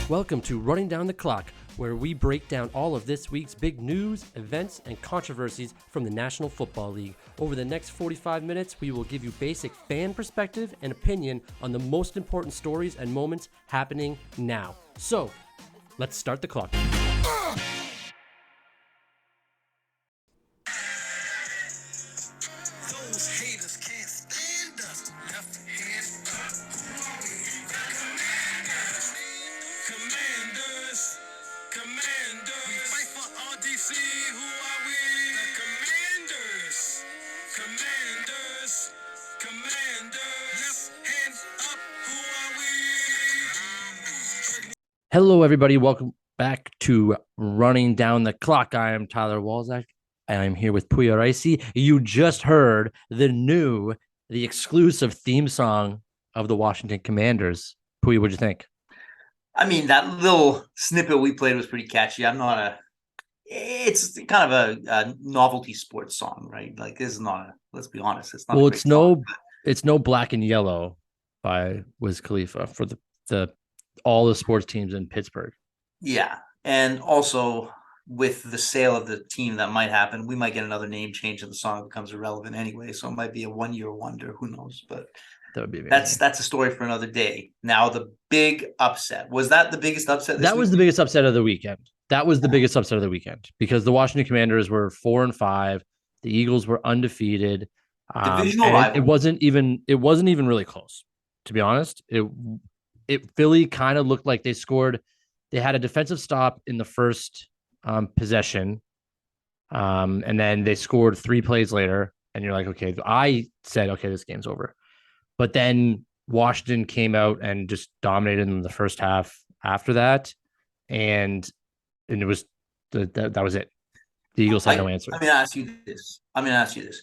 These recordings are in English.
Welcome to Running Down the Clock, where we break down all of this week's big news, events, and controversies from the National Football League. Over the next 45 minutes, we will give you basic fan perspective and opinion on the most important stories and moments happening now. So, let's start the clock. Hello, everybody. Welcome back to Running Down the Clock. I am Tyler Walzak, and I'm here with Poya Ricey. You just heard the exclusive theme song of the Washington Commanders. Poya, what'd you think? I mean, that little snippet we played was pretty catchy. It's kind of a novelty sports song, right? Like, this is not let's be honest, it's not. Well, it's no Black and Yellow by Wiz Khalifa for the all the sports teams in Pittsburgh. Yeah. And also with the sale of the team that might happen, we might get another name change and the song becomes irrelevant anyway. So it might be a 1-year wonder. Who knows? But that would be amazing. That's a story for another day. Now, the big upset. Was that the biggest upset? That was the biggest upset of the weekend. That was the biggest upset of the weekend because the Washington Commanders were 4-5. The Eagles were undefeated. Divisional rival. It wasn't even really close, to be honest. Philly kind of looked like they scored. They had a defensive stop in the first possession, and then they scored 3 plays later. And you're like, okay, I said, okay, this game's over. But then Washington came out and just dominated in the first half after that, and it was that was it. The Eagles had no answer. I'm going to ask you this.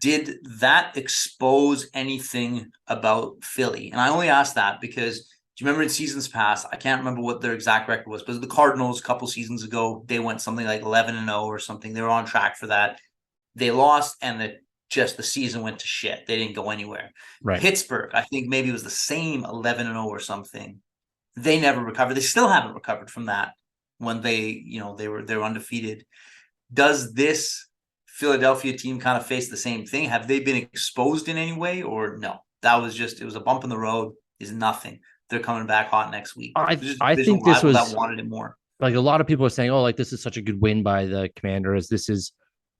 Did that expose anything about Philly? And I only ask that because, do you remember in seasons past, I can't remember what their exact record was, but the Cardinals a couple seasons ago, they went something like 11-0 or something. They were on track for that. They lost, and the season went to shit. They didn't go anywhere. Right. Pittsburgh, I think maybe it was the same 11-0 or something. They never recovered. They still haven't recovered from that when they were undefeated. Does this Philadelphia team kind of face the same thing? Have they been exposed in any way, or no? It was a bump in the road. Is nothing. They're coming back hot next week. I think this was that wanted it more. Like, a lot of people are saying, oh, like, this is such a good win by the Commanders. This is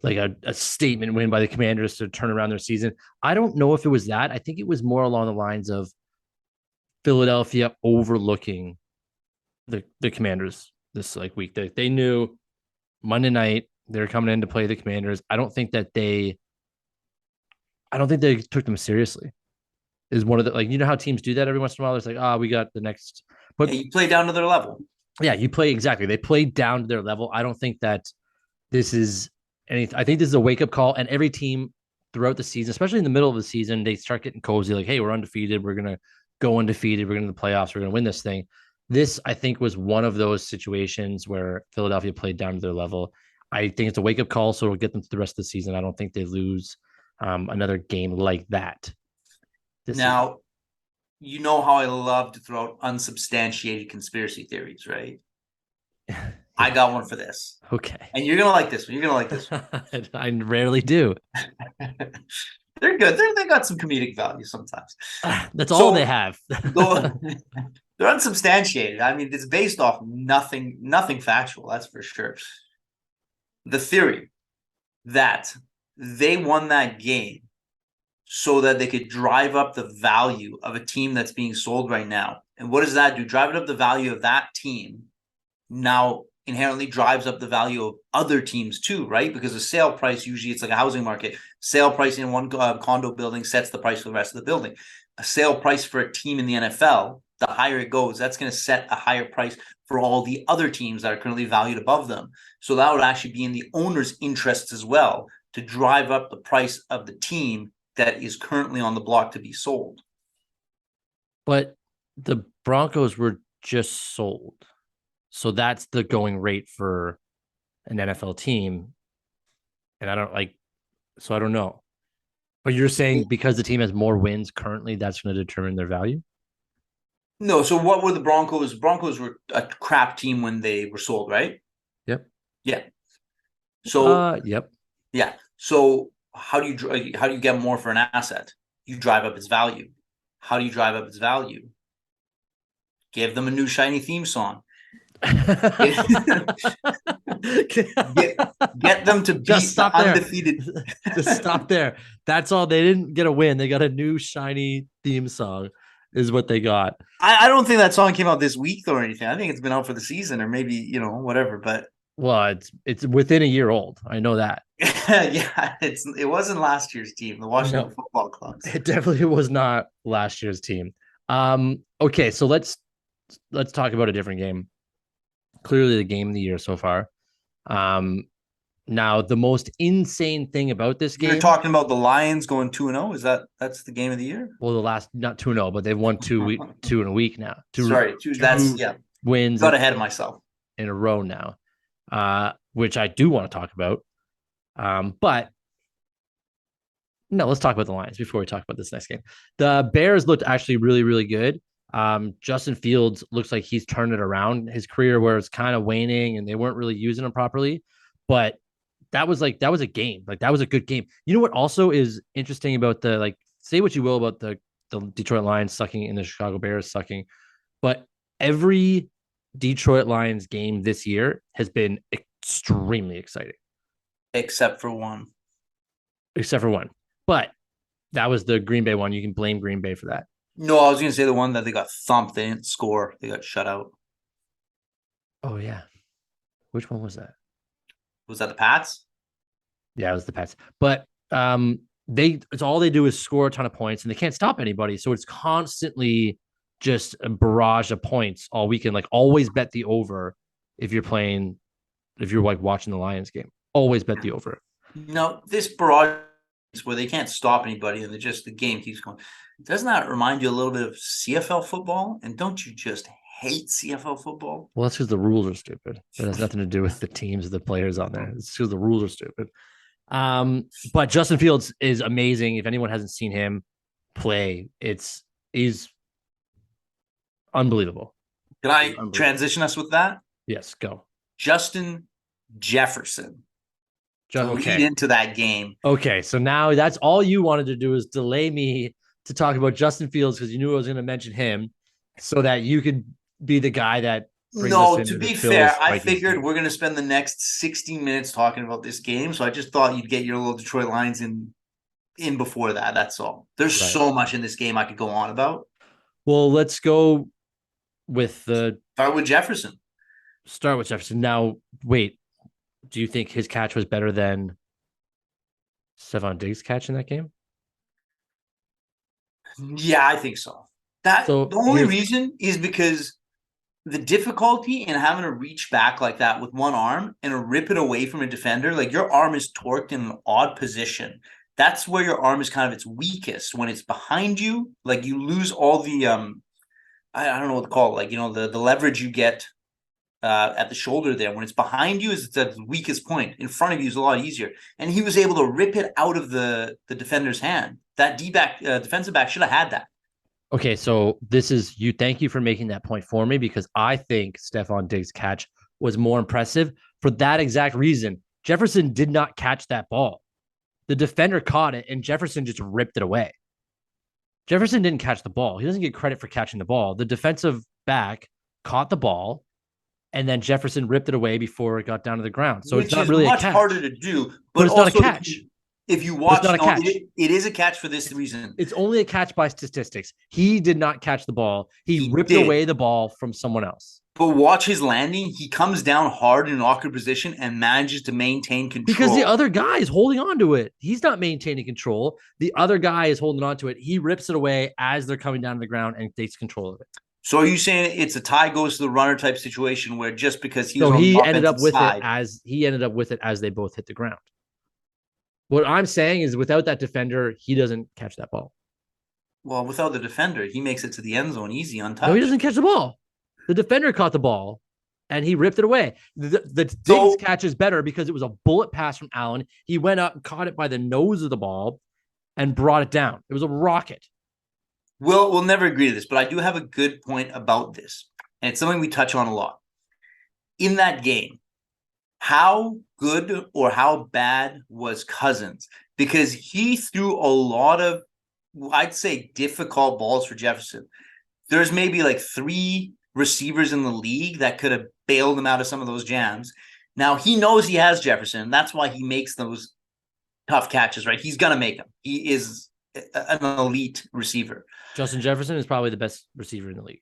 like a statement win by the Commanders to turn around their season. I don't know if it was that. I think it was more along the lines of Philadelphia overlooking the Commanders this week. They knew Monday night they're coming in to play the Commanders. I don't think they took them seriously. Is one of the, you know how teams do that every once in a while? It's like, we got the next. But you play down to their level. Yeah, you play exactly. They played down to their level. I don't think that this is anything. I think this is a wake up call, and every team throughout the season, especially in the middle of the season, they start getting cozy. Like, hey, we're undefeated. We're gonna go undefeated. We're going to the playoffs. We're gonna win this thing. This, I think, was one of those situations where Philadelphia played down to their level. I think it's a wake up call, so it'll get them through the rest of the season. I don't think they lose another game like that. Now, you know how I love to throw out unsubstantiated conspiracy theories, right? I got one for this. Okay. And you're going to like this one. I rarely do. They're good. They got some comedic value sometimes. That's all they have. They're unsubstantiated. I mean, it's based off nothing factual, that's for sure. The theory that they won that game so that they could drive up the value of a team that's being sold right now. And what does that do? Driving up the value of that team now inherently drives up the value of other teams too, right? Because the sale price, usually it's like a housing market. Sale price in one condo building sets the price for the rest of the building. A sale price for a team in the NFL, the higher it goes, that's going to set a higher price for all the other teams that are currently valued above them. So that would actually be in the owner's interests as well to drive up the price of the team that is currently on the block to be sold. But the Broncos were just sold. So that's the going rate for an NFL team. And I don't know. But you're saying because the team has more wins currently, that's going to determine their value? No, so what were the Broncos? Broncos were a crap team when they were sold, right? Yep. Yeah. So Yep. yeah. So how do you get more for an asset? You drive up its value. How do you drive up its value? Give them a new shiny theme song. get get them to Just beat the stop there. undefeated. Just stop there. That's all. They didn't get a win. They got a new shiny theme song, is what they got. I don't think that song came out this week or anything. I think it's been out for the season or maybe whatever. But Well, it's within a year old. I know that. yeah, it wasn't last year's team, the Washington No, Football Clubs. it definitely was not last year's team. Okay, so let's talk about a different game. Clearly the game of the year so far. Um, Now the most insane thing about this You're game, talking about the Lions going 2-0. That's the game of the year? well, the last not 2-0, but they've won two in a week now. Sorry, that's Two yeah. wins Got ahead of myself. in a row now, which I do want to talk about. But no, let's talk about the Lions before we talk about this next game. The Bears looked actually really, really good. Justin Fields looks like he's turned it around. His career where it's kind of waning and they weren't really using him properly, but that was a game. Like that was a good game. You know what also is interesting about the like say what you will about the Detroit Lions sucking and the Chicago Bears sucking, but every Detroit Lions game this year has been extremely exciting, Except for one. except for one. But that was the Green Bay one. You can blame Green Bay for that. No, I was going to say the one that they got thumped. They didn't score. They got shut out. Oh yeah, which one was that? Was that the Pats? Yeah, it was the Pats. But it's all they do is score a ton of points and they can't stop anybody. So it's constantly just a barrage of points all weekend. Like always bet the over if you're like watching the Lions game. Always bet the over. No, this barrage where they can't stop anybody and the game keeps going. Doesn't that remind you a little bit of CFL football? And don't you just hate CFL football? Well, that's because the rules are stupid. It has nothing to do with the teams or the players on there. It's because the rules are stupid. But Justin Fields is amazing. If anyone hasn't seen him play, he's unbelievable. Can I transition us with that? Yes, go. Justin Jefferson. Okay. Lead into that game. Okay, so now that's all you wanted to do is delay me to talk about Justin Fields because you knew I was going to mention him, so that you could be the guy that brings us No, into to the be Bills fair, I Vikings figured game. we're going to spend the next 60 minutes talking about this game. So I just thought you'd get your little Detroit Lions in before that. That's all. There's Right. so much in this game I could go on about. Well, let's go with the Start with Jefferson. start with Jefferson. Now, wait, do you think his catch was better than Stephon Diggs' catch in that game? Yeah, I think so. The So only reason is because the difficulty in having to reach back like that with one arm and rip it away from a defender, like your arm is torqued in an odd position. That's where your arm is kind of its weakest. When it's behind you, like you lose all the I don't know what to call it, like the leverage you get at the shoulder there. When it's behind you, is it's at the weakest point. In front of you is a lot easier. And he was able to rip it out of the defender's hand. That defensive back should have had that. Okay, so this is you. Thank you for making that point for me because I think Stephon Diggs' catch was more impressive for that exact reason. Jefferson did not catch that ball. The defender caught it and Jefferson just ripped it away. Jefferson didn't catch the ball. He doesn't get credit for catching the ball. The defensive back caught the ball and then Jefferson ripped it away before it got down to the ground. So it's not really a catch. Much harder to do, but it's not a catch. If you watch, not a catch. It is a catch for this reason. It's only a catch by statistics. He did not catch the ball. He ripped away the ball from someone else. But watch his landing. He comes down hard in an awkward position and manages to maintain control. Because the other guy is holding on to it. He's not maintaining control. The other guy is holding on to it. He rips it away as they're coming down to the ground and takes control of it. So are you saying it's a tie goes to the runner type situation where just because he was on the ended up with side, he ended up with it as they both hit the ground. What I'm saying is without that defender, he doesn't catch that ball. Well, without the defender, he makes it to the end zone easy, untouched. No, he doesn't catch the ball. The defender caught the ball and he ripped it away. The Diggs catch is better because it was a bullet pass from Allen. He went up and caught it by the nose of the ball and brought it down. It was a rocket. we'll never agree to this, but I do have a good point about this, and it's something we touch on a lot. In that game, how good or how bad was Cousins? Because he threw a lot of, I'd say, difficult balls for Jefferson. There's maybe like 3 receivers in the league that could have bailed him out of some of those jams. Now he knows he has Jefferson. That's why he makes those tough catches, right? He's gonna make them. He is an elite receiver. Justin Jefferson is probably the best receiver in the league.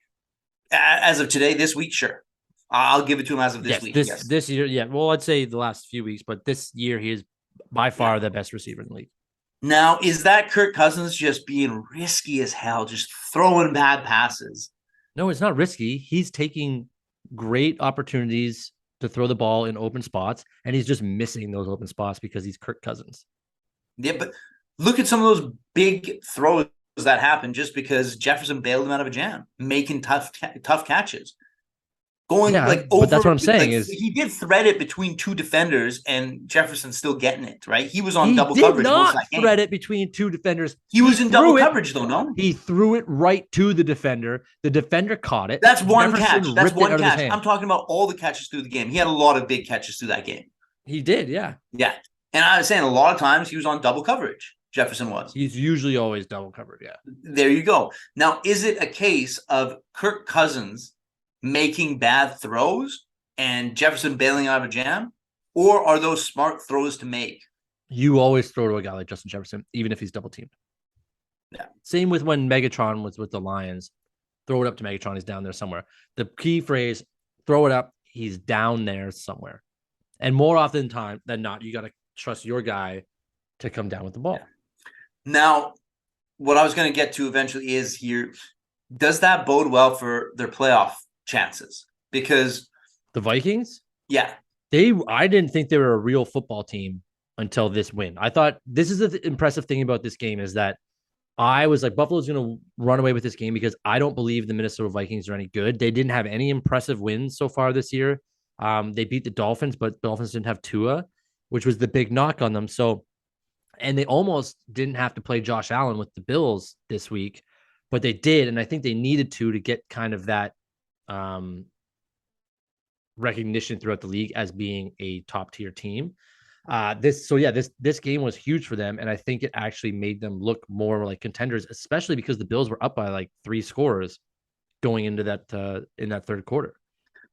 As of today, this week, sure. I'll give it to him as of this Yes, week. this Yes. this year, yeah. Well, I'd say the last few weeks, but this year he is by far the best receiver in the league. Now, is that Kirk Cousins just being risky as hell, just throwing bad passes? No, it's not risky. He's taking great opportunities to throw the ball in open spots, and he's just missing those open spots because he's Kirk Cousins. Yeah, but look at some of those big throws that happened just because Jefferson bailed him out of a jam, making tough catches. Going like over, but that's what I'm saying like, is he did thread it between 2 defenders, and Jefferson still getting it right. He was on he double did coverage most not of that game. thread it between 2 defenders. He was in double it, coverage though. No, he threw it right to the defender. The defender caught it. That's one Jefferson catch. That's one catch. I'm talking about all the catches through the game. He had a lot of big catches through that game. He did, yeah. Yeah, and I was saying a lot of times he was on double coverage. Jefferson was. He's usually always double covered, yeah. There you go. Now, is it a case of Kirk Cousins making bad throws and Jefferson bailing out of a jam? Or are those smart throws to make? You always throw to a guy like Justin Jefferson, even if he's double teamed. Yeah. Same with when Megatron was with the Lions. Throw it up to Megatron. He's down there somewhere. The key phrase, throw it up. He's down there somewhere. And more often than not, you got to trust your guy to come down with the ball. Yeah. Now, what I was going to get to eventually is here, does that bode well for their playoff chances? Because the Vikings, yeah, I didn't think they were a real football team until this win. I thought this is the impressive thing about this game is that I was like, Buffalo's going to run away with this game because I don't believe the Minnesota Vikings are any good. They didn't have any impressive wins so far this year. They beat the Dolphins, but the Dolphins didn't have Tua, which was the big knock on them. So, and they almost didn't have to play Josh Allen with the Bills this week, but they did. And I think they needed to get kind of that recognition throughout the league as being a top tier team. This game was huge for them, and I think it actually made them look more like contenders, especially because the Bills were up by like 3 scores going into that in that third quarter.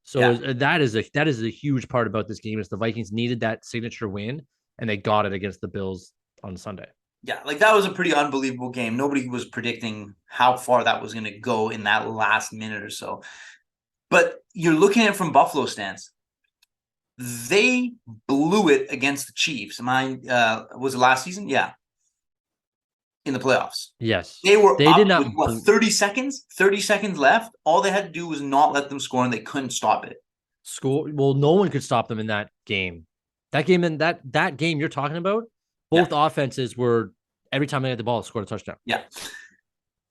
So that is a huge part about this game is the Vikings needed that signature win, and they got it against the Bills on Sunday. Yeah, like that was a pretty unbelievable game. Nobody was predicting how far that was going to go in that last minute or so. But you're looking at it from Buffalo's stance. They blew it against the Chiefs. Was it last season? Yeah. In the playoffs. Yes. They did not with 30 seconds? 30 seconds left. All they had to do was not let them score, and they couldn't stop it. Well, no one could stop them in that game. That game you're talking about, both offenses were every time they had the ball, scored a touchdown. Yeah.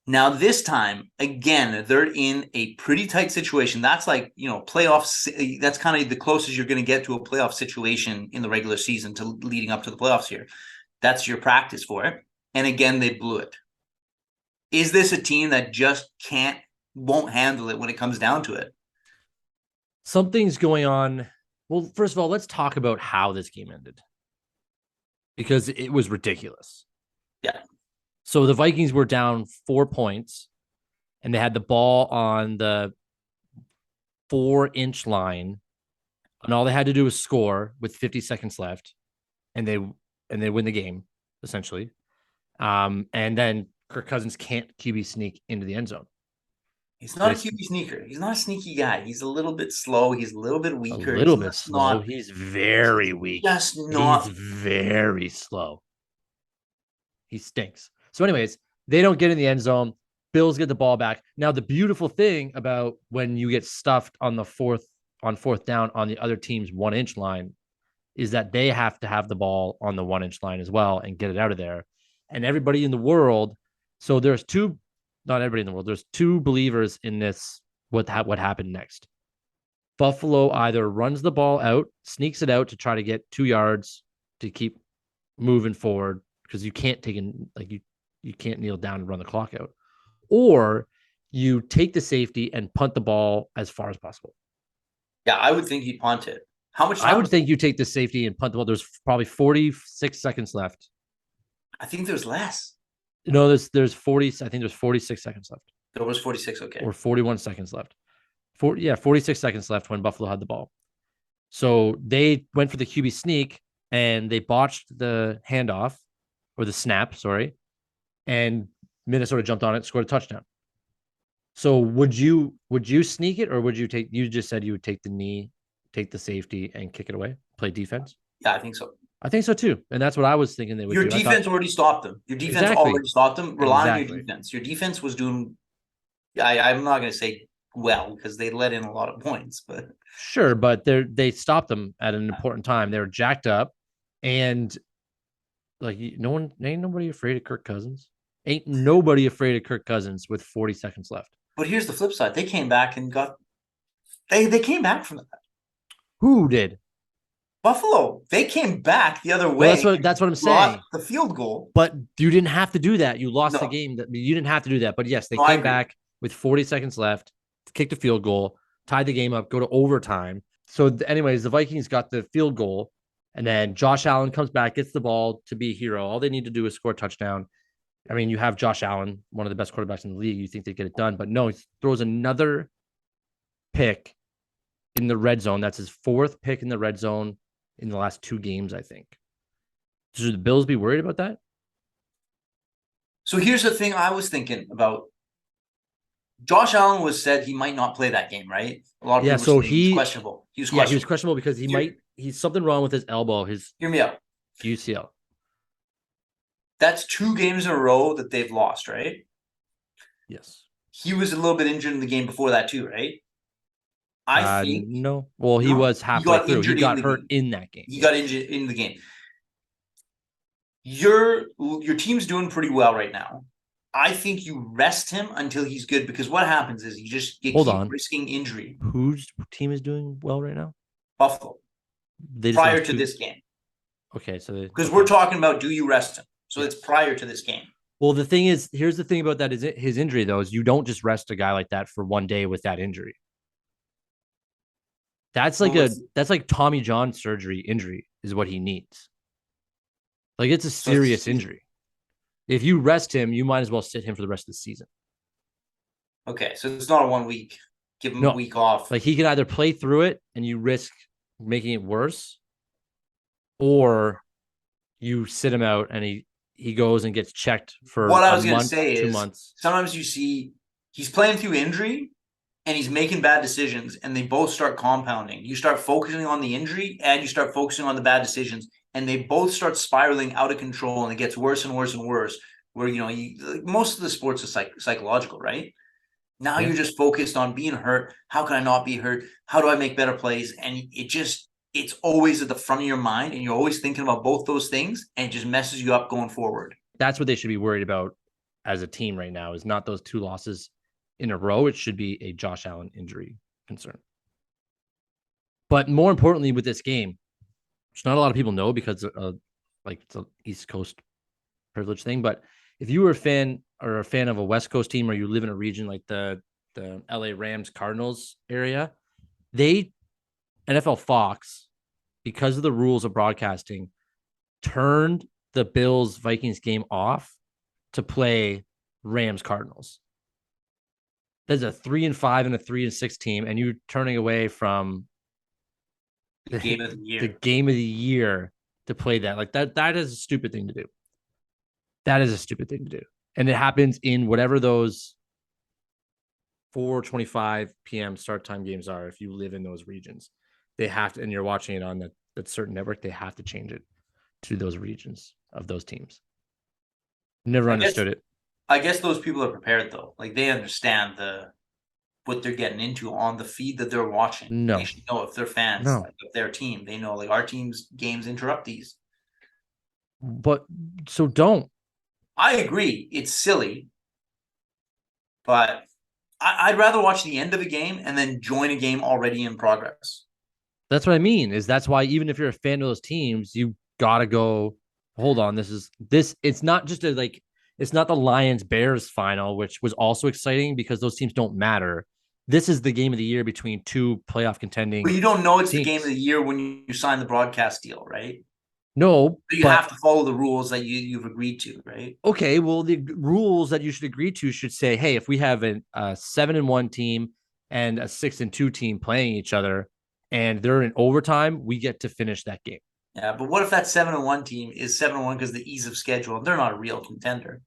Now, this time, again, they're in a pretty tight situation. That's like, playoffs. That's kind of the closest you're going to get to a playoff situation in the regular season to leading up to the playoffs here. That's your practice for it. And again, they blew it. Is this a team that just won't handle it when it comes down to it? Something's going on. Well, first of all, let's talk about how this game ended. Because it was ridiculous. Yeah. So the Vikings were down 4 points, and they had the ball on the 4-inch line, and all they had to do was score with 50 seconds left, and they win the game essentially. And then Kirk Cousins can't QB sneak into the end zone. He's not a QB sneaker. He's not a sneaky guy. He's a little bit slow. He's a little bit weaker. A little bit slow. He's very weak. Just not. He's very slow. He stinks. So anyways, they don't get in the end zone. Bills get the ball back. Now, the beautiful thing about when you get stuffed on fourth down on the other team's 1-inch line is that they have to have the ball on the 1-inch line as well and get it out of there. And everybody in the world, so there's not everybody in the world, there's 2 believers in this, what happened next. Buffalo either runs the ball out, sneaks it out to try to get 2 yards to keep moving forward, because you can't you can't kneel down and run the clock out. or you take the safety and punt the ball as far as possible. Yeah, I would think he'd punt it. How much I time would was there? think you take the safety and punt the ball. There's probably 46 seconds left. I think there's less. No, there's 40. I think there's 46 seconds left, There was 46. Okay. or 41 seconds left. 46 seconds left when Buffalo had the ball. So they went for the QB sneak and they botched the handoff or the snap, sorry, and Minnesota jumped on it, scored a touchdown. So would you sneak it, or would you take? You just said you would take the knee, take the safety, and kick it away, play defense. Yeah, I think so. I think so too, and that's what I was thinking they would Your do. I thought defense already stopped them. Your defense exactly, already stopped them. Rely on your exactly. defense. Your defense was doing. I'm not going to say well because they let in a lot of points, but Sure, but they stopped them at an important time. They were jacked up, and like no one, ain't nobody afraid of Kirk Cousins. Ain't nobody afraid of Kirk Cousins with 40 seconds left. here's the flip side. They came back and got they came back from that. Who did? Buffalo. They came back the other Well, way. that's what I'm Lost saying. the field goal. But you didn't have to do that. You lost the No, game. You didn't have to do that. But yes, they no, I came agree. back with 40 seconds left, kicked a field goal, tied the game up, go to overtime. So, anyways, the Vikings got the field goal, and then Josh Allen comes back, gets the ball to be a hero. All they need to do is score a touchdown. I mean, you have Josh Allen, one of the best quarterbacks in the league. You think they get it done, but no, he throws another pick in the red zone. That's his fourth pick in the red zone in the last two games, I think. Should the Bills be worried about that? So here's the thing I was thinking about. Josh Allen was said he might not play that game, right? A lot of Yeah, people so were saying he's questionable. He was yeah, he was questionable. questionable because he's something wrong with his elbow, his Hear me out. UCL. That's 2 games in a row that they've lost, right? Yes. He was a little bit injured in the game before that too, right? I think No. Well, he no, was he halfway got through. He injured in got the hurt game. in that game. He got injured in the game. Your team's doing pretty well right now. I think you rest him until he's good because what happens is you Hold keep on. risking injury. Whose team is doing well right now? Buffalo They just prior lost to two. this game. Okay, so because we're talking about do you rest him? So yes. it's prior to this game. Well, the thing is, here's the thing about that is his injury though is you don't just rest a guy like that for one day with that injury. That's like Tommy John surgery injury is what he needs. Like it's a serious injury. If you rest him, you might as well sit him for the rest of the season. Okay, so it's not a 1 week. Give him a week off. Like he can either play through it and you risk making it worse, or you sit him out and he goes and gets checked for what I was going to say 2 is months. Sometimes you see he's playing through injury and he's making bad decisions and they both start compounding. You start focusing on the injury and you start focusing on the bad decisions and they both start spiraling out of control and it gets worse and worse and worse where, most of the sports are psychological, right? Now you're just focused on being hurt. How can I not be hurt? How do I make better plays? And it's always at the front of your mind and you're always thinking about both those things and it just messes you up going forward. That's what they should be worried about as a team right now is not those 2 losses in a row. It should be a Josh Allen injury concern. But more importantly with this game, which not a lot of people know because like it's an East Coast privilege thing, but if you were a fan of a West Coast team or you live in a region like the LA Rams Cardinals area, NFL Fox, because of the rules of broadcasting, turned the Bills Vikings game off to play Rams Cardinals. There's a 3-5 and a 3-6 team, and you're turning away from the game of the year. The game of the year to play that. Like that is a stupid thing to do. That is a stupid thing to do. And it happens in whatever those 4:25 p.m. start time games are. If you live in those regions, they have to, and you're watching it on that certain network, they have to change it to those regions of those teams. Never understood it. I guess those people are prepared though. Like they understand what they're getting into on the feed that they're watching. No. They should know if they're fans of their team. They know like our team's games interrupt these. But so don't. I agree. It's silly. But I'd rather watch the end of a game and then join a game already in progress. That's what I mean. That's why even if you're a fan of those teams, you gotta go, hold on, it's not just It's not the Lions Bears final, which was also exciting because those teams don't matter. This is the game of the year between two playoff But contending you don't know it's the game of teams. the year when you sign the broadcast deal, right? No, So you but have to follow the rules that you've agreed to, right? okay, well, the rules that you should agree to should say, hey, if we have a 7-1 team and a 6-2 team playing each other and they're in overtime, we get to finish that game. Yeah, but what if that 7-1 team is 7-1 because of the ease of schedule and they're not a real contender?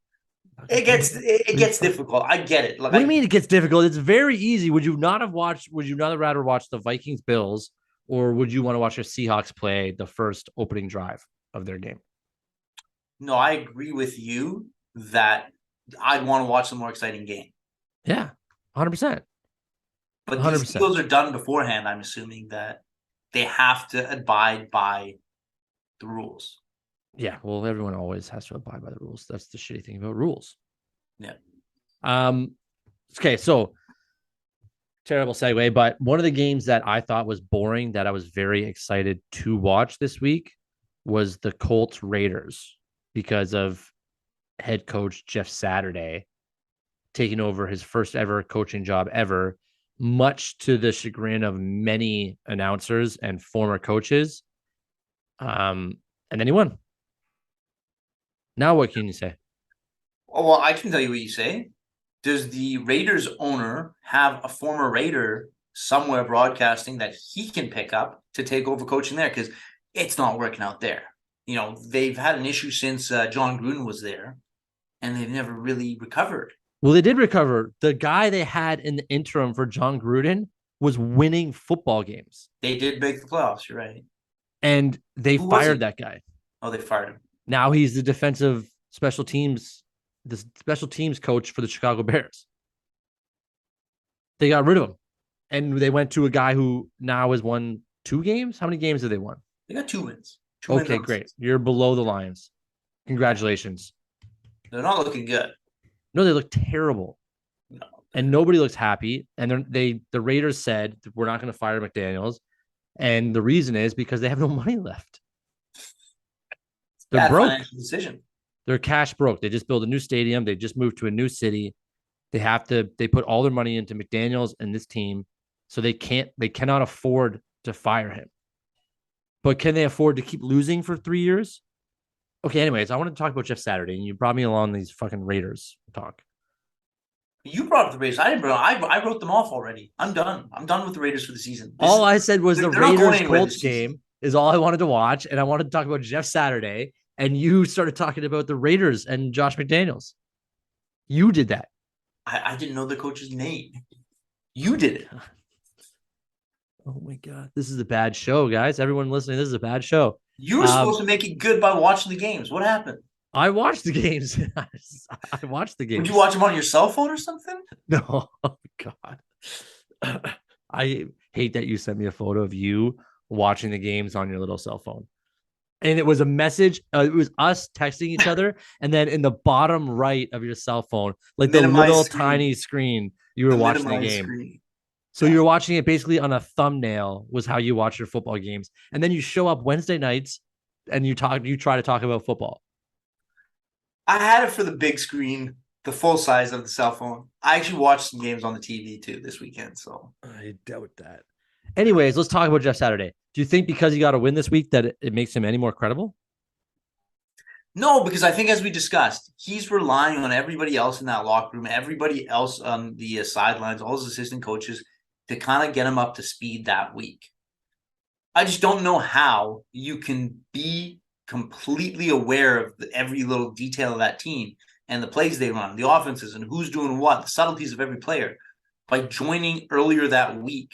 It gets difficult. I get it. Like What do you mean it gets difficult? It's very easy. Would you not rather watch the Vikings Bills, or would you want to watch the Seahawks play the first opening drive of their game? no, I agree with you that I'd want to watch the more exciting game. Yeah, 100%. But these 100%. deals are done beforehand. I'm assuming that they have to abide by the rules. Yeah, well, everyone always has to abide by the rules. That's the shitty thing about rules. Yeah. Um, okay, so terrible segue, but one of the games that I thought was boring that I was very excited to watch this week was the Colts Raiders because of head coach Jeff Saturday taking over his first ever coaching job ever, much to the chagrin of many announcers and former coaches. And then he won. Now, what can you say? Oh, well, I can tell you what you say. Does the Raiders owner have a former Raider somewhere broadcasting that he can pick up to take over coaching there? Because it's not working out there. They've had an issue since John Gruden was there, and they've never really recovered. Well, they did recover. The guy they had in the interim for John Gruden was winning football games. They did make the playoffs. You're right. And they Who was fired he? that guy. Oh, they fired him. Now he's the special teams coach for the Chicago Bears. They got rid of him. And they went to a guy who now has won 2 games. How many games have they won? They got 2 wins. Okay, great. You're below the Lions. Congratulations. They're not looking good. No, they look terrible. No. And nobody looks happy. And the Raiders said we're not going to fire McDaniels. And the reason is because they have no money left. They're broke. Financial decision. They're cash broke. They just built a new stadium. They just moved to a new city. They put all their money into McDaniels and this team. So they cannot afford to fire him. But can they afford to keep losing for 3 years? Okay, anyways, I want to talk about Jeff Saturday, and you brought me along these fucking Raiders talk. You brought up the Raiders. I didn't. I wrote them off already. I'm done. I'm done with the Raiders for the season. All I said was the Raiders Colts game season is all I wanted to watch, and I wanted to talk about Jeff Saturday, and you started talking about the Raiders and Josh McDaniels. You did that. I didn't know the coach's name. You did it. Oh my God. This is a bad show, guys. Everyone listening, this is a bad show. You were supposed to make it good by watching the games. What happened? I watched the games. I watched the games. Would you watch them on your cell phone or something? No. Oh, God. I hate that you sent me a photo of you watching the games on your little cell phone. And it was a message. It was us texting each other. And then in the bottom right of your cell phone, like the little tiny screen, you were watching the game. Screen. So you're watching it basically on a thumbnail was how you watch your football games. And then you show up Wednesday nights and you try to talk about football. I had it for the big screen, the full size of the cell phone. I actually watched some games on the TV too this weekend. So I doubt that. Anyways, let's talk about Jeff Saturday. Do you think because he got a win this week that it makes him any more credible? No, because I think as we discussed, he's relying on everybody else in that locker room, everybody else on the sidelines, all his assistant coaches to kind of get him up to speed that week. I just don't know how you can be completely aware of every little detail of that team and the plays they run, the offenses and who's doing what, the subtleties of every player by joining earlier that week,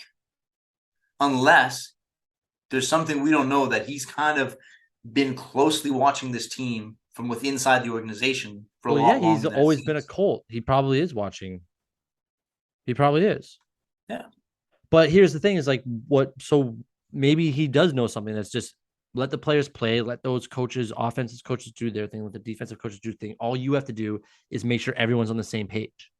unless there's something we don't know that he's kind of been closely watching this team from within inside the organization for a lot longer. He's always been a Colt. He probably is watching. He probably is. Yeah. But here's the thing is like so maybe he does know something that's just let the players play, let those coaches, offensive coaches do their thing, let the defensive coaches do their thing. All you have to do is make sure everyone's on the same page.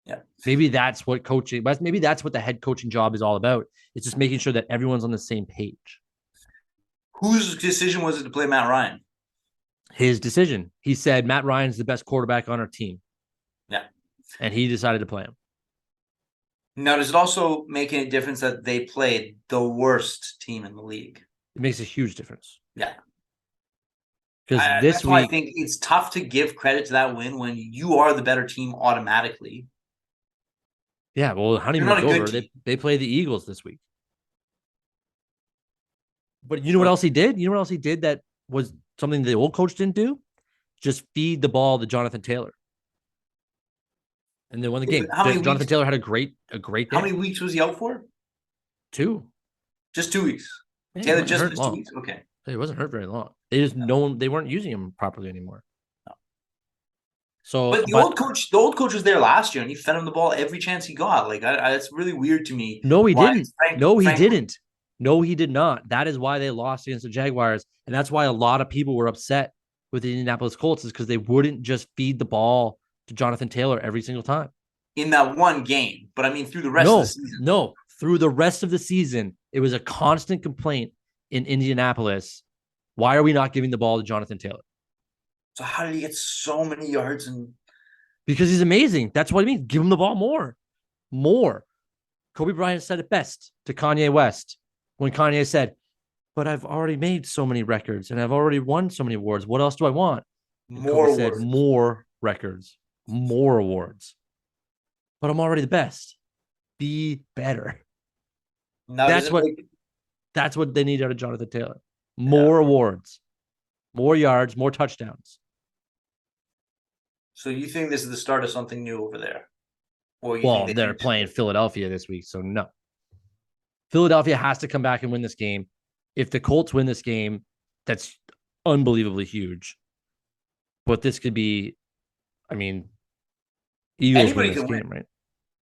Yeah. Maybe that's what coaching, but maybe that's what the head coaching job is all about. It's just making sure that everyone's on the same page. Whose decision was it to play Matt Ryan? His decision. He said Matt Ryan's the best quarterback on our team, Yeah. and he decided to play him. Now, does it also make any difference that they played the worst team in the league? It makes a huge difference. Yeah. Because this That's why I week, think it's tough to give credit to that win when you are the better team automatically. yeah, well, honeymoon's You're not a good over. team. They play the Eagles this week. But you know what So else he did? You know what else he did that was something the old coach didn't do? Just feed the ball to Jonathan Taylor. And they won the game. how many Jonathan weeks? Taylor had a great How day. many weeks was he out for? 2. Just 2 weeks. Yeah, he Taylor wasn't just hurt missed two long. weeks. Okay. He wasn't hurt very long. They just no they weren't using him properly anymore. No. So, But the old coach was there last year, and he fed him the ball every chance he got. Like, it's really weird to me. no, he Why didn't. Frank? No, he Frank, didn't. No, he did not. That is why they lost against the Jaguars, and that's why a lot of people were upset with the Indianapolis Colts is because they wouldn't just feed the ball to Jonathan Taylor every single time. in that one game, but I mean through the rest of the No, season. no. Through the rest of the season, it was a constant complaint in Indianapolis. Why are we not giving the ball to Jonathan Taylor? So how did he get so many yards? And Because he's amazing. That's what I mean. Give him the ball more. More. Kobe Bryant said it best to Kanye West when Kanye said, but I've already made so many records and I've already won so many awards. What else do I want? And Kobe more said, words. more records, more awards. But I'm already the best. Be better. Now That's what they need out of Jonathan Taylor. More awards, more yards, more touchdowns. So you think this is the start of something new over there? Or you think Well, they're playing Philadelphia this week, so no. Philadelphia has to come back and win this game. If the Colts win this game, that's unbelievably huge. But this could be, I mean, Eagles win this game, right?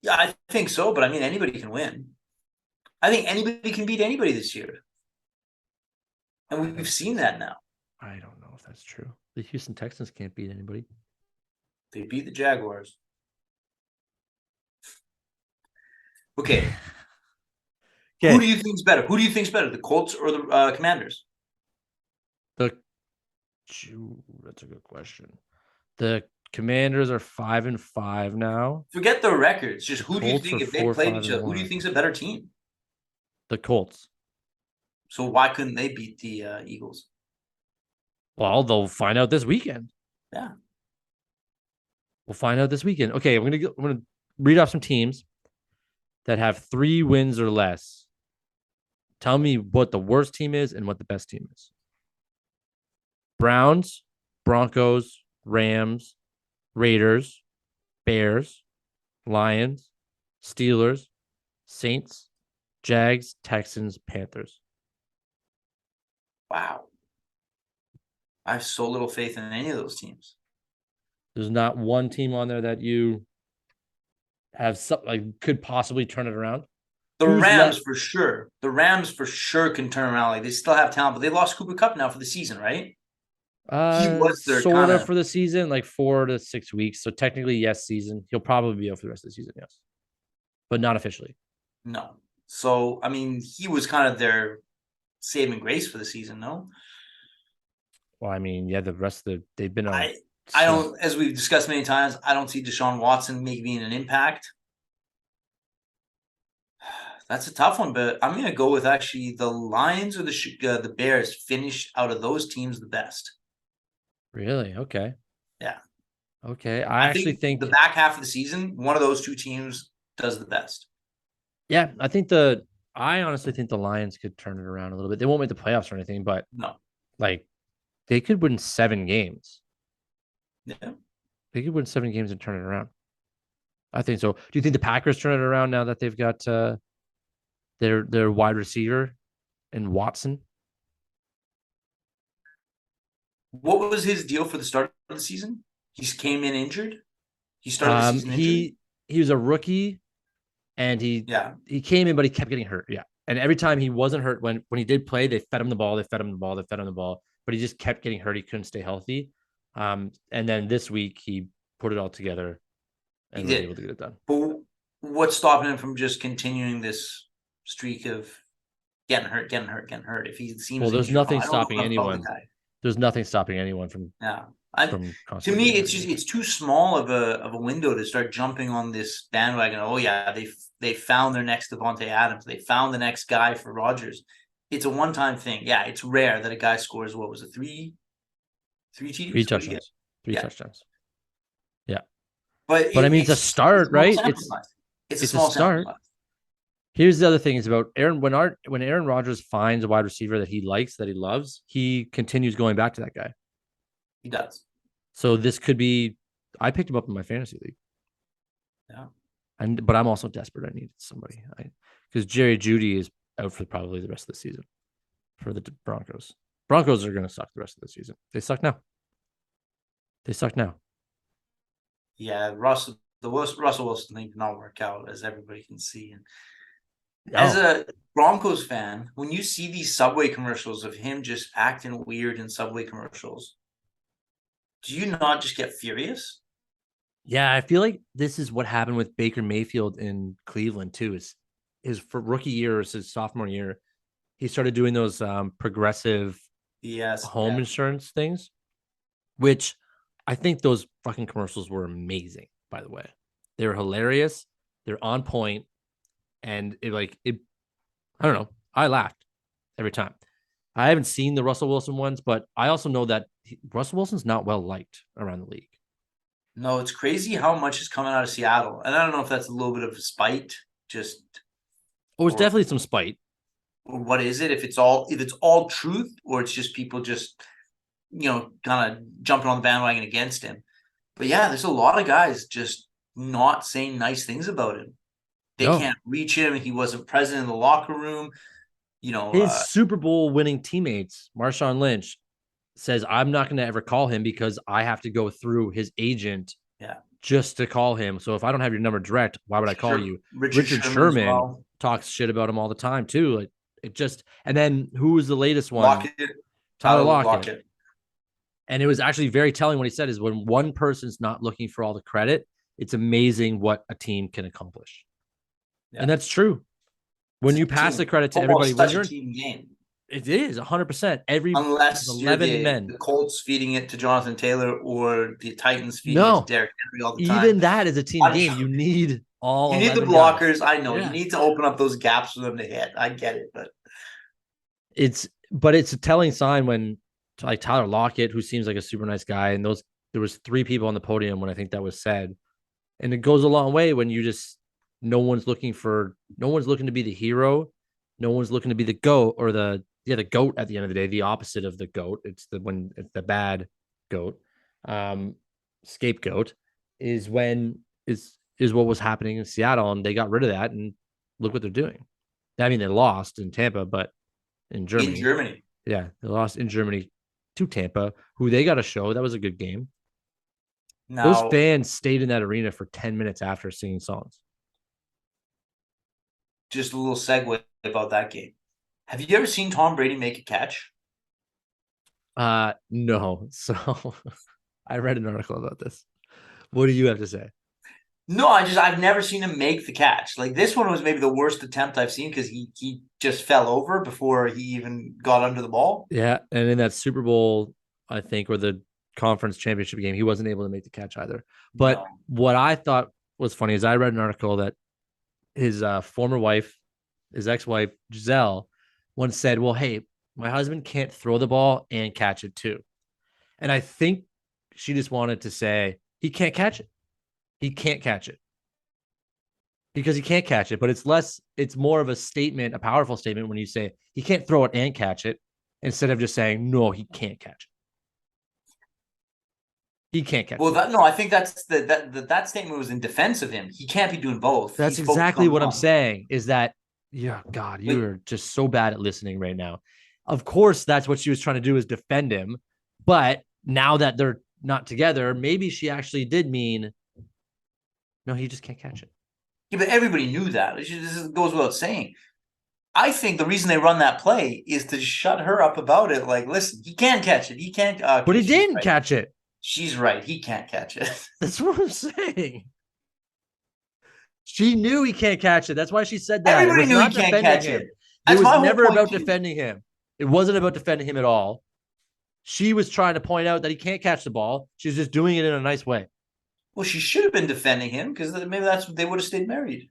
Yeah, I think so, but I mean anybody can win. I think anybody can beat anybody this year. And we've seen that now. I don't know if that's true. The Houston Texans can't beat anybody. They beat the Jaguars. Okay. Who do you think's better? Who do you think's better, the Colts or the Commanders? That's a good question. The Commanders are 5-5 now. Forget the records. Just who do you think, if they 4, played 5, each other, and who do you 1. think's a better team? The Colts. So why couldn't they beat the Eagles? Well, they'll find out this weekend. Yeah. We'll find out this weekend. Okay, I'm gonna read off some teams that have 3 wins or less. Tell me what the worst team is and what the best team is. Browns, Broncos, Rams, Raiders, Bears, Lions, Steelers, Saints, Jags, Texans, Panthers. Wow. I have so little faith in any of those teams. There's not one team on there that you have could possibly turn it around. The Rams for sure. The Rams for sure can turn around. Like, they still have talent, but they lost Cooper Kupp now for the season, right? He was their sort of for the season, like 4 to 6 weeks. So technically, yes, season. He'll probably be out for the rest of the season, yes, but not officially. No. So I mean, he was kind of their saving grace for the season, no? Well, I mean, yeah, the rest of they've been on. I don't, as we've discussed many times, I don't see Deshaun Watson making an impact. That's a tough one, but I'm going to go with actually the Lions or the Bears finish out of those teams the best. Really? Okay. Yeah. Okay. I actually think the back half of the season, one of those two teams does the best. Yeah, I honestly think the Lions could turn it around a little bit. They won't make the playoffs or anything, but no, like they could win 7 games. Yeah. They could win 7 games and turn it around. I think so. Do you think the Packers turn it around now that they've got their wide receiver and Watson? What was his deal for the start of the season? He came in injured. He started the season injured. He was a rookie, and he came in, but he kept getting hurt. Yeah, and every time he wasn't hurt, when he did play, they fed him the ball, but he just kept getting hurt. He couldn't stay healthy. And then this week he put it all together and was able to get it done. But what's stopping him from just continuing this streak of getting hurt? If he seems there's nothing stopping anyone. There's nothing stopping anyone Yeah. I, from to constantly me, being it's better than just you. it's too small of a window to start jumping on this bandwagon. Oh yeah, they found their next Devontae Adams. They found the next guy for Rodgers. It's a one time thing. Yeah, it's rare that a guy scores what was it, three Three TDs? What do you get? touchdowns. Three Yeah, touchdowns. Yeah. but But I mean, it's a it's start, a small right? sample size. It's a It's a small sample start. size. Here's the other thing is about Aaron when Aaron Rodgers finds a wide receiver that he likes, that he loves, he continues going back to that guy. He does. So this could be I picked him up in my fantasy league. Yeah. And but I'm also desperate. I need somebody. Because Jerry Judy is out for probably the rest of the season for the Broncos. Broncos are going to suck the rest of the season. They suck now. They suck now. Yeah, Russell Wilson thing did not work out, as everybody can see. And as No. a Broncos fan, when you see these Subway commercials of him just acting weird in Subway commercials, do you not just get furious? Yeah, I feel like this is what happened with Baker Mayfield in Cleveland too. Is his for rookie year or his sophomore year, he started doing those progressive Yes, home yeah. insurance things, which I think those fucking commercials were amazing, by the way. They were hilarious. They're on point, and it I don't know. I laughed every time. I haven't seen the Russell Wilson ones, but I also know that Russell Wilson's not well liked around the league. No, it's crazy how much is coming out of Seattle. And I don't know if that's a little bit of a spite, just Oh, it's or definitely some spite. or what is it? If it's all truth, or it's just people just kind of jumping on the bandwagon against him. But yeah, there's a lot of guys just not saying nice things about him. They No, can't reach him. He wasn't present in the locker room. You know, his Super Bowl winning teammates, Marshawn Lynch, says, I'm not going to ever call him because I have to go through his agent yeah. just to call him. So if I don't have your number direct, why would I call you? Richard Richard Sherman as Sherman well. talks shit about him all the time too. Like it just, and then who was the latest one? Lockett, Tyler Tyler Lockett. Lockett. And it was actually very telling what he said is when one person's not looking for all the credit, it's amazing what a team can accomplish. Yeah, And that's true. When it's you a pass the team. credit to Football everybody, is when such a you're, team game. it is 100%. Every Unless you're 11 the men. the Colts feeding it to Jonathan Taylor or the Titans feeding it to No, Derrick Henry all the time. even that is a team I'm game. You joking. need all You need the 11 guys. blockers. I know you Yeah. need to open up those gaps for them to hit. I get it, but But it's a telling sign when like Tyler Lockett, who seems like a super nice guy, and those there was three people on the podium when I think that was said. And it goes a long way when you just no one's looking to be the hero. No one's looking to be the goat or the goat at the end of the day, the opposite of the goat. It's the bad goat. Um Scapegoat is what was happening in Seattle, and they got rid of that, and look what they're doing. I mean, they lost in Tampa, but in in Germany. Germany. Yeah, they lost in Germany to Tampa, who they got a show. That was a good game. Those Now, fans stayed in that arena for 10 minutes after singing songs. just a little segue about that game. Have you ever seen Tom Brady make a catch? No. So I read an article about this. What do you have to say? No, I've never seen him make the catch. Like this one was maybe the worst attempt I've seen because he just fell over before he even got under the ball. Yeah, and in that Super Bowl, I think, or the conference championship game, he wasn't able to make the catch either. But No. what I thought was funny is I read an article that his former wife, his ex-wife Giselle, once said, "Well, hey, my husband can't throw the ball and catch it too." And I think she just wanted to say he can't catch it. He can't catch it because he can't catch it. But it's more of a statement, a powerful statement when you say he can't throw it and catch it instead of just saying, no, he can't catch it. He can't catch Well, it. no, I think that statement was in defense of him. He can't be doing both. That's He's focused exactly on what I'm one. saying is that, yeah, God, But you're just so bad at listening right now. Of course, that's what she was trying to do is defend him. But now that they're not together, maybe she actually did mean, no, he just can't catch it. yeah, but everybody knew that. This goes without saying. I think the reason they run that play is to shut her up about it. Like, listen, he can catch it. He can't. But Okay, he she's didn't right. catch it. She's right. He can't catch it. That's what I'm saying. She knew he can't catch it. That's why she said that. It Everybody was knew he not can't defending catch him. it. It That's was my whole never point about too. defending him. It wasn't about defending him at all. She was trying to point out that he can't catch the ball. She's just doing it in a nice way. Well, she should have been defending him because maybe that's they would have stayed married.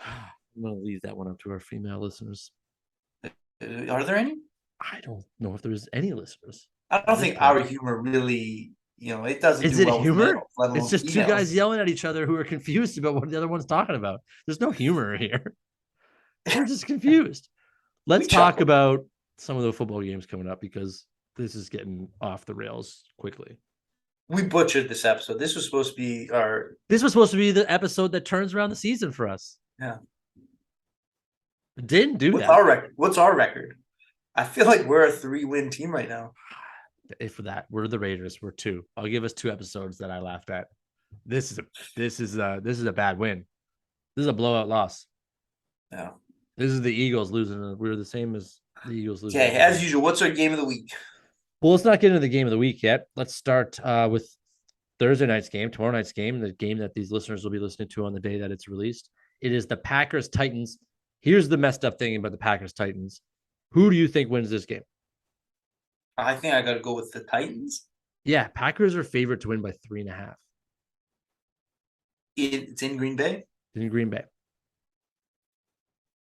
I'm going to leave that one up to our female listeners. Are there any? I don't know if there's any listeners. I don't think our humor really, it doesn't Is do it well with humor? males, let It's alone just two guys females. yelling at each other who are confused about what the other one's talking about. There's no humor here. They're just confused. Let's talk about some of the football games coming up because this is getting off the rails quickly. We butchered this episode. This was supposed to be the episode that turns around the season for us. Yeah. Didn't do What's that. our record? What's our record? I feel like we're a 3-win team right now. For that, we're the Raiders. We're 2. I'll give us 2 episodes that I laughed at. This is a bad win. This is a blowout loss. Yeah. This is the Eagles losing. We're the same as the Eagles losing. Okay, as usual, what's our game of the week? Well, let's not get into the game of the week yet. Let's start with Thursday night's game, tomorrow night's game, the game that these listeners will be listening to on the day that it's released. It is the Packers-Titans. Here's the messed up thing about the Packers-Titans. Who do you think wins this game? I think I got to go with the Titans. Yeah, Packers are favored to win by 3.5. It's in Green Bay? In Green Bay.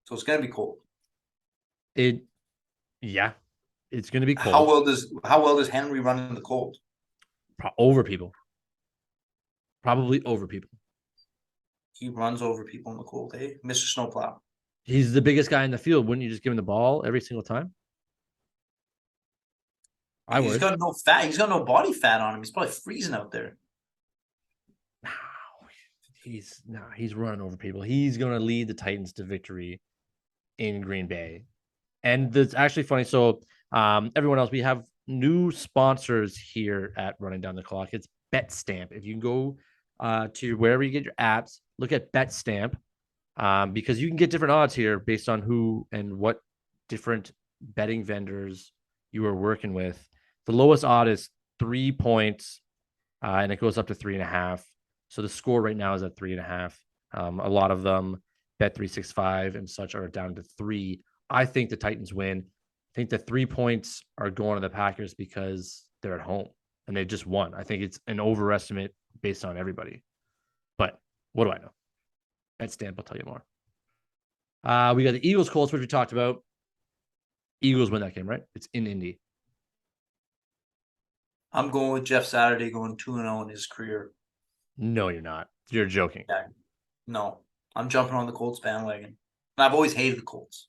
So it's going to be cold. Yeah, it's going to be cold. How well does Henry run in the cold? Over people. Probably over people. He runs over people in the cold, eh? Mr. Snowplow. He's the biggest guy in the field. Wouldn't you just give him the ball every single time? He's got no fat. He's got no body fat on him. He's probably freezing out there. He's running over people. He's going to lead the Titans to victory in Green Bay. And it's actually funny. So everyone else, we have new sponsors here at Running Down the Clock. It's BetStamp. If you can go to wherever you get your apps, look at BetStamp because you can get different odds here based on who and what different betting vendors you are working with. The lowest odd is 3 points, and it goes up to 3.5. So the score right now is at 3.5. A lot of them, Bet365 and such, are down to 3. I think the Titans win. I think the 3 points are going to the Packers because they're at home and they just won. I think it's an overestimate based on everybody. But what do I know? BetStamp will tell you more. We got the Eagles Colts, which we talked about. Eagles win that game, right? It's in Indy. I'm going with Jeff Saturday going 2-0 in his career. No, you're not. You're joking. Yeah. No, I'm jumping on the Colts bandwagon. I've always hated the Colts.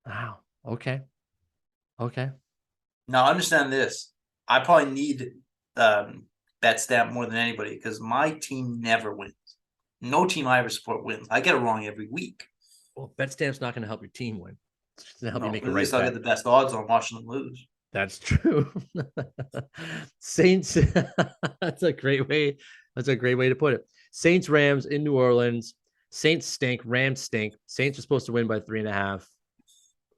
Wow. Okay. Now, understand this. I probably need BetStamp more than anybody because my team never wins. No team I ever support wins. I get it wrong every week. Well, BetStamp's not going to help your team win. It's going to help you make a right bet. At least I'll get the best odds on watching them lose. That's true. Saints. That's a great way. That's a great way to put it. Saints, Rams in New Orleans. Saints stink. Rams stink. Saints are supposed to win by 3.5.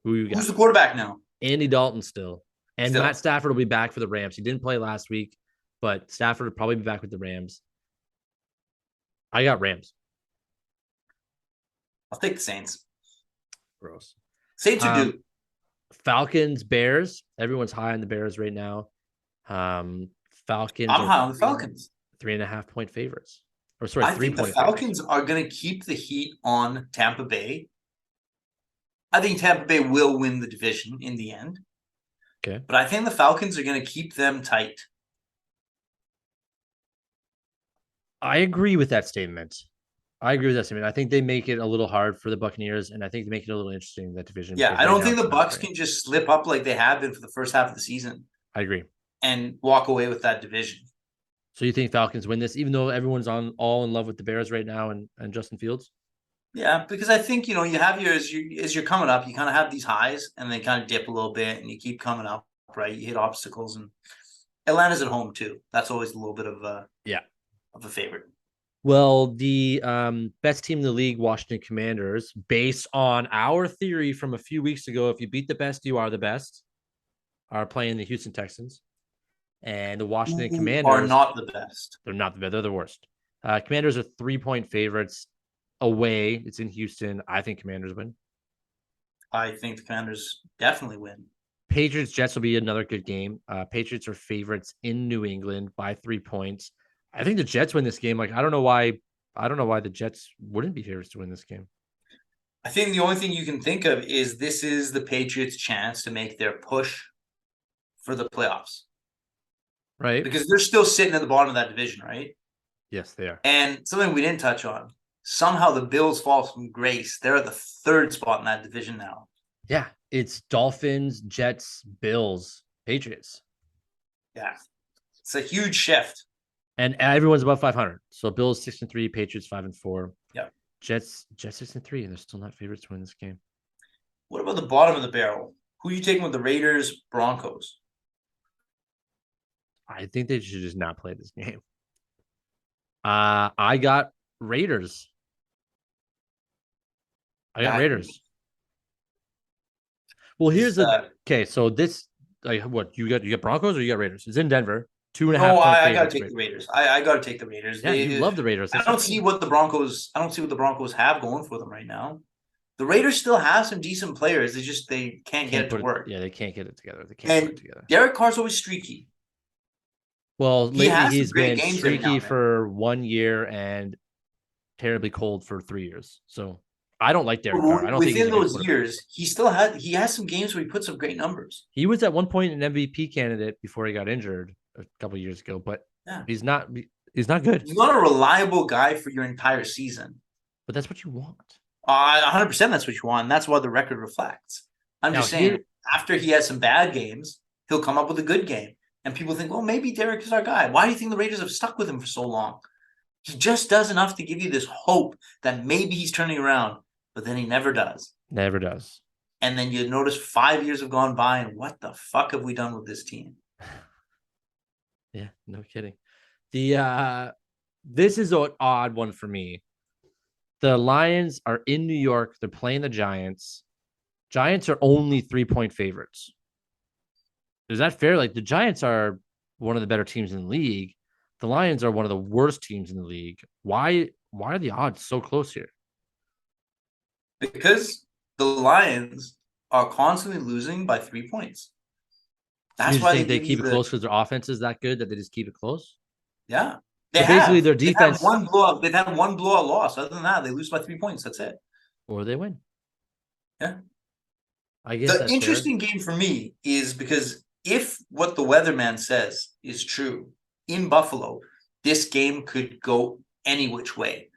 Who you got? Who's the quarterback now? Andy Dalton still. And Matt Stafford will be back for the Rams. He didn't play last week, but Stafford will probably be back with the Rams. I got Rams. I'll take the Saints. Gross. Saints are due. Falcons, Bears. Everyone's high on the Bears right now. Falcons. I'm high on the Falcons. 3.5 point favorites. Or sorry, 3 point. The Falcons are going to keep the heat on Tampa Bay. I think Tampa Bay will win the division in the end. Okay. But I think the Falcons are going to keep them tight. I agree with that statement. I think they make it a little hard for the Buccaneers, and I think they make it a little interesting, that division. Yeah, I don't think the Bucs can just slip up like they have been for the first half of the season. I agree. And walk away with that division. So you think Falcons win this, even though everyone's all in love with the Bears right now and Justin Fields? Yeah, because I think, you have as you're coming up, you kind of have these highs and they kind of dip a little bit and you keep coming up, right? You hit obstacles, and Atlanta's at home too. That's always a little bit of a favorite. Well, the best team in the league, Washington Commanders, based on our theory from a few weeks ago, if you beat the best, you are the best, are playing the Houston Texans. And the Washington Commanders are not the best. They're not the best. They're the worst. Commanders are 3-point favorites away. It's in Houston. I think Commanders win. I think the Commanders definitely win. Patriots Jets will be another good game. Patriots are favorites in New England by 3 points. I think the Jets win this game. Like I don't know why. I don't know why the Jets wouldn't be favorites to win this game. I think the only thing you can think of is this is the Patriots' chance to make their push for the playoffs. Right? Because they're still sitting at the bottom of that division, right? Yes, they are. And something we didn't touch on. Somehow the Bills fall from grace. They're at the third spot in that division now. Yeah, it's Dolphins, Jets, Bills, Patriots. Yeah. It's a huge shift. And everyone's above 500. So Bills 6-3, Patriots 5-4. Yeah. Jets 6-3, and they're still not favorites to win this game. What about the bottom of the barrel? Who are you taking with the Raiders, Broncos? I think they should just not play this game. I got Raiders. I got Raiders. Well, here's the okay. So this, like, what you got Broncos or you got Raiders? It's in Denver. 2.5 point I gotta favorites. take the Raiders. I gotta take the Raiders. Yeah, you love the Raiders. I don't see what the Broncos have going for them right now. The Raiders still have some decent players. They can't get it to work. Yeah, they can't get it together. They can't put it together. Derek Carr's always streaky. Well, lately he's been streaky for 1 year and terribly cold for 3 years. So I don't like Derek Carr. I don't think within those years, he has some games where he puts up great numbers. He was at one point an MVP candidate before he got injured a couple of years ago, but he's not good. He's not a reliable guy for your entire season. But that's what you want. 100% that's what you want, and that's what the record reflects. I'm just saying, after he has some bad games, he'll come up with a good game. And people think, well, maybe Derek is our guy. Why do you think the Raiders have stuck with him for so long? He just does enough to give you this hope that maybe he's turning around, but then he never does. Never does. And then you notice 5 years have gone by, and what the fuck have we done with this team? Yeah, no kidding. This is an odd one for me. The Lions are in New York. They're playing the Giants. Giants are only 3-point favorites. Is that fair? Like the Giants are one of the better teams in the league. The Lions are one of the worst teams in the league. Why are the odds so close here? Because the Lions are constantly losing by 3 points. That's why they keep it close because their offense is that good that they just keep it close. Yeah, basically their defense. They've had one blowout loss. Other than that, they lose by 3 points. That's it. Or they win. Yeah, I guess the interesting game for me is because if what the weatherman says is true in Buffalo, this game could go any which way.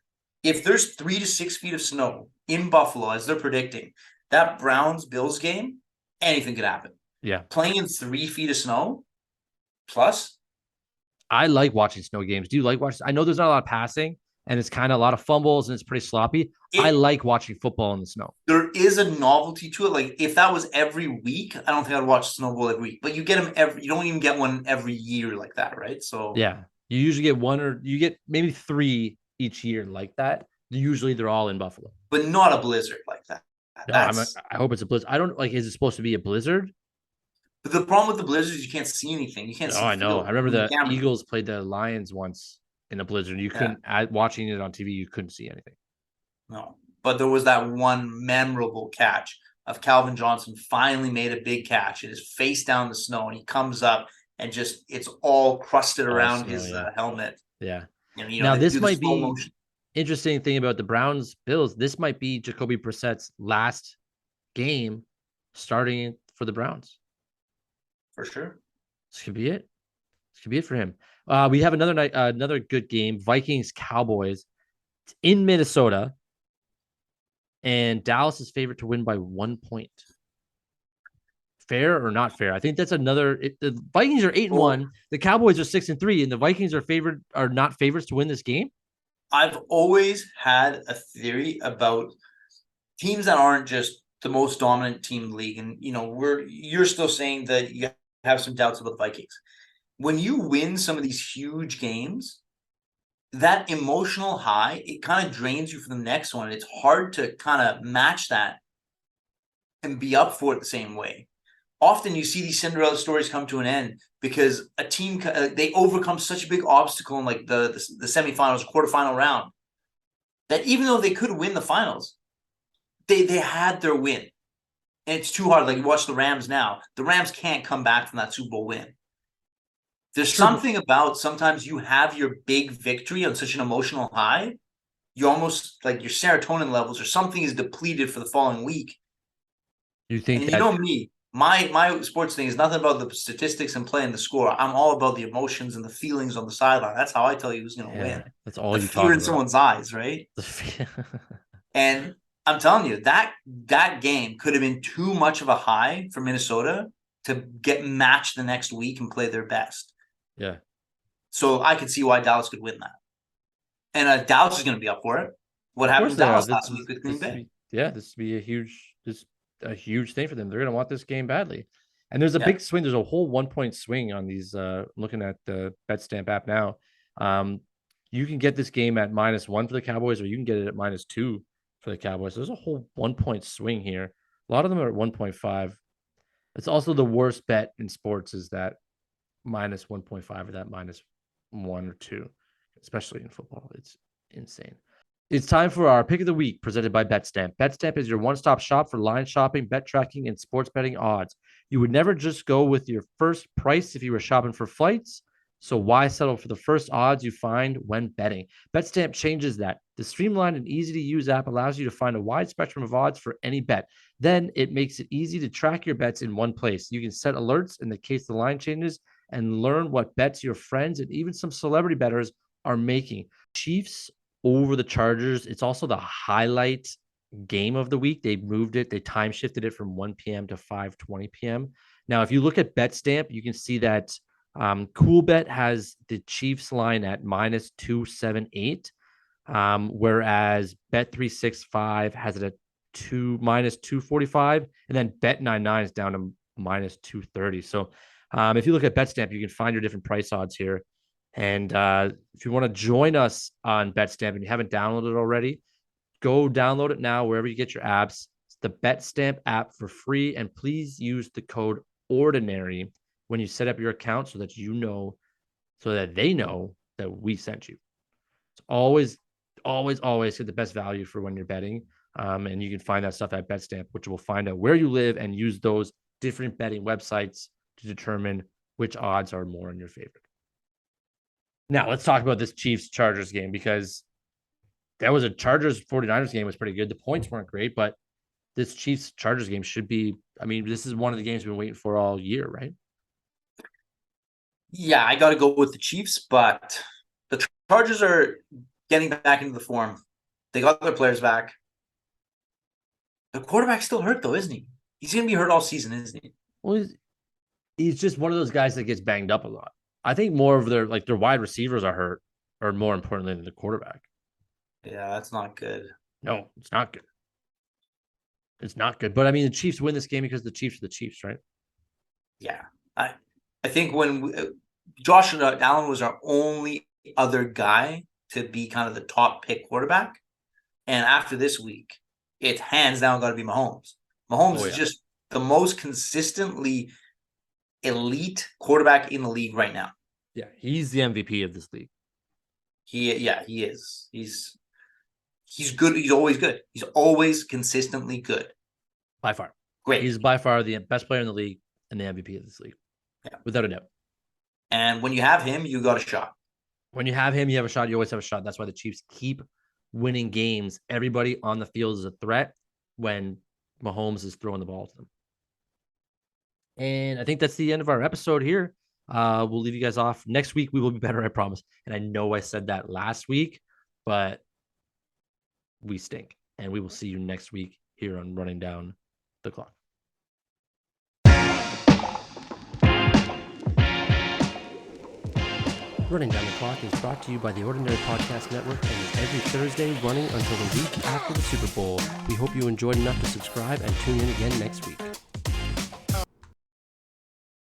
If there's 3 to 6 feet of snow in Buffalo, as they're predicting, that Browns-Bills game, anything could happen. Yeah. Playing in 3 feet of snow, plus. I like watching snow games. Do you like watching? I know there's not a lot of passing, and it's kind of a lot of fumbles, and it's pretty sloppy. I like watching football in the snow. There is a novelty to it. Like, if that was every week, I don't think I'd watch snowball every week. But you get them you don't even get one every year like that, right? So yeah, you usually get one or you get maybe 3 each year like that. Usually they're all in Buffalo. But not a blizzard like that. No, I hope it's a blizzard. I don't like, is it supposed to be a blizzard? But the problem with the blizzard is you can't see anything. You can't see. Oh, I know. I remember the Eagles played the Lions once in a blizzard. You couldn't, watching it on TV, you couldn't see anything. No, but there was that one memorable catch of Calvin Johnson finally made a big catch. It is face down the snow, and he comes up and just it's all crusted around his helmet. Yeah. And, now this might be interesting thing about the Browns Bills. This might be Jacoby Brissett's last game starting for the Browns. For sure. This could be it. This could be it for him. We have another night, another good game. Vikings Cowboys. It's in Minnesota. And Dallas is favored to win by 1 point. Fair or not fair? I think that's another. The Vikings are 8-1. The Cowboys are 6-3, and the Vikings are not favorites to win this game. I've always had a theory about teams that aren't just the most dominant team in the league, and you're still saying that you have some doubts about the Vikings. When you win some of these huge games, that emotional high, it kind of drains you for the next one. It's hard to kind of match that and be up for it the same way. Often you see these Cinderella stories come to an end because a team, they overcome such a big obstacle in like the semifinals, quarterfinal round, that even though they could win the finals, they had their win. And it's too hard. Like you watch the Rams now. The Rams can't come back from that Super Bowl win. There's something about sometimes you have your big victory on such an emotional high, you almost like your serotonin levels or something is depleted for the following week. You think And that, you know me, my sports thing is nothing about the statistics and playing the score. I'm all about the emotions and the feelings on the sideline. That's how I tell you who's going to win. that's all The you fear talk in about. someone's eyes, right? And I'm telling you, that game could have been too much of a high for Minnesota to get matched the next week and play their best. Yeah. So I could see why Dallas could win that. And Dallas is going to be up for it. What Of happened course in they are. Dallas last week with Green Bay? This would be a huge thing for them. They're going to want this game badly. And there's a big swing. There's a whole 1-point swing on these. Looking at the BetStamp app now, you can get this game at -1 for the Cowboys, or you can get it at -2 for the Cowboys. So there's a whole 1-point swing here. A lot of them are at 1.5. It's also the worst bet in sports is that -1.5 or that -1 or 2, especially in football. It's insane. It's time for our pick of the week presented by BetStamp. BetStamp is your one-stop shop for line shopping, bet tracking, and sports betting odds. You would never just go with your first price if you were shopping for flights. So why settle for the first odds you find when betting? BetStamp changes that. The streamlined and easy-to-use app allows you to find a wide spectrum of odds for any bet. Then it makes it easy to track your bets in one place. You can set alerts in the case the line changes and learn what bets your friends and even some celebrity bettors are making. Chiefs over the Chargers. It's also the highlight game of the week. They moved it. They time shifted it from 1 p.m. to 5:20 p.m. Now, if you look at BetStamp, you can see that CoolBet has the Chiefs line at -278, whereas Bet365 has it at -245, and then Bet99 is down to -230. So if you look at BetStamp, you can find your different price odds here. And if you want to join us on BetStamp and you haven't downloaded it already, go download it now wherever you get your apps. It's the BetStamp app for free. And please use the code ORDINARY when you set up your account so that they know that we sent you. It's always get the best value for when you're betting. And you can find that stuff at BetStamp, which will find out where you live and use those different betting websites to determine which odds are more in your favor. Now, let's talk about this Chiefs-Chargers game because that was a Chargers-49ers game was pretty good. The points weren't great, but this Chiefs-Chargers game should be – I mean, this is one of the games we've been waiting for all year, right? Yeah, I got to go with the Chiefs, but the Chargers are getting back into the form. They got their players back. The quarterback's still hurt, though, isn't he? He's going to be hurt all season, isn't he? Well, he's just one of those guys that gets banged up a lot. I think more of their wide receivers are hurt, or more importantly than the quarterback. Yeah, that's not good. No, it's not good. It's not good. But I mean, the Chiefs win this game because the Chiefs are the Chiefs, right? Yeah, I think when Josh Allen was our only other guy to be kind of the top pick quarterback, and after this week, it's hands down got to be Mahomes. Mahomes is just the most consistently elite quarterback in the league right now. Yeah, he's the MVP of this league. He is. He's good. He's always good. He's always consistently good. By far. Great. He's by far the best player in the league and the MVP of this league. Yeah. Without a doubt. And when you have him, you got a shot. When you have him, you have a shot. You always have a shot. That's why the Chiefs keep winning games. Everybody on the field is a threat when Mahomes is throwing the ball to them. And I think that's the end of our episode here. We'll leave you guys off. Next week, we will be better, I promise. And I know I said that last week, but we stink. And we will see you next week here on Running Down the Clock. Running Down the Clock is brought to you by the Ordinary Podcast Network and is every Thursday running until the week after the Super Bowl. We hope you enjoyed enough to subscribe and tune in again next week.